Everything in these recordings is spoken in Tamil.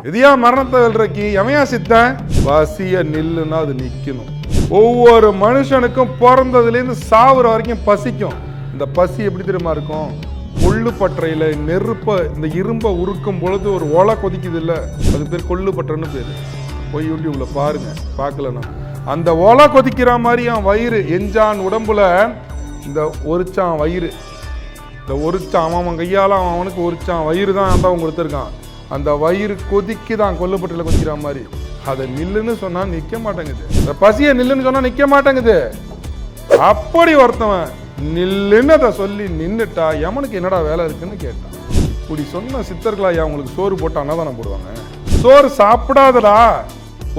இதையா மரணத்தை வெல்றக்கு எவையா சித்தன்? பசிய நில்லுன்னா அது நிக்கணும். ஒவ்வொரு மனுஷனுக்கும் பிறந்ததுலேருந்து சாவுற வரைக்கும் பசிக்கும். இந்த பசி எப்படி தெரியுமா இருக்கும்? கொள்ளுப்பற்றையில நெருப்ப இந்த இரும்பை உருக்கும் பொழுது ஒரு ஓலை கொதிக்குது இல்ல, அது பேர் கொள்ளுப்பற்றன்னு பேரு. போய் யூடியூப்ல பாருங்க, பார்க்கலன்னா. அந்த ஓலை கொதிக்கிற மாதிரி அவன் வயிறு எஞ்சான் உடம்புல இந்த ஒருச்சான் வயிறு, இந்த ஒருச்சான் அவன் கையால அவனுக்கு ஒருச்சான் வயிறு தான் அவன் கொடுத்துருக்கான். அந்த வயிறு கொதிக்குதான் கொள்ளுப்பற்றையில கொதிக்கிற மாதிரி. அதை நில்லுன்னு சொன்னா நிக்க மாட்டேங்குது. இந்த பசியை நில்லுன்னு சொன்னா நிக்க மாட்டேங்குது. அப்படி ஒருத்தவன் நில்லுன்னு அதை சொல்லி நின்னுட்டா எவனுக்கு என்னடா வேலை இருக்குன்னு கேட்டான். இப்படி சொன்ன சித்தர்களா அவங்களுக்கு சோறு போட்டு அன்னதானம் போடுவாங்க? சோறு சாப்பிடாதடா,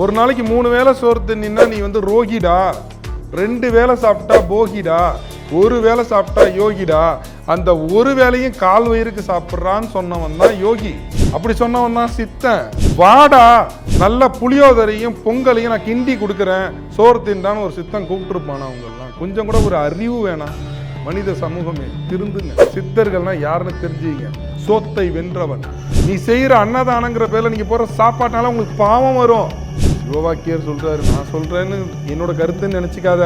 ஒரு நாளைக்கு 3 வேளை சோறு தின்னா நீ ரோகிடா, 2 வேளை சாப்பிட்டா போகிடா, 1 வேளை சாப்பிட்டா யோகிடா. அந்த ஒரு வேளையும் கால் வயிறுக்கு சாப்பிட்றான்னு சொன்னவன் தான் யோகி. அப்படி சொன்னவன் தான் சித்தன். வாடா, நல்ல புளியோதரையும் பொங்கலையும் நான் கிண்டி கொடுக்குறேன், சோறு தின்றான்னு ஒரு சித்தன் கூப்பிட்டுருப்பானா? அவங்கெல்லாம் கொஞ்சம் கூட ஒரு அறிவு வேணாம். மனித சமூகமே திருந்துங்க. சித்தர்கள்னா யாருன்னு தெரிஞ்சுங்க. சோத்தை வென்றவன். நீ செய்யற அன்னதானங்கிற பேர்ல நீங்க போற சாப்பாட்டால உங்களுக்கு பாவம் வரும். சிவவாக்கியர் சொல்றாரு, நான் சொல்றேன்னு என்னோட கருத்துன்னு நினைச்சுக்காத.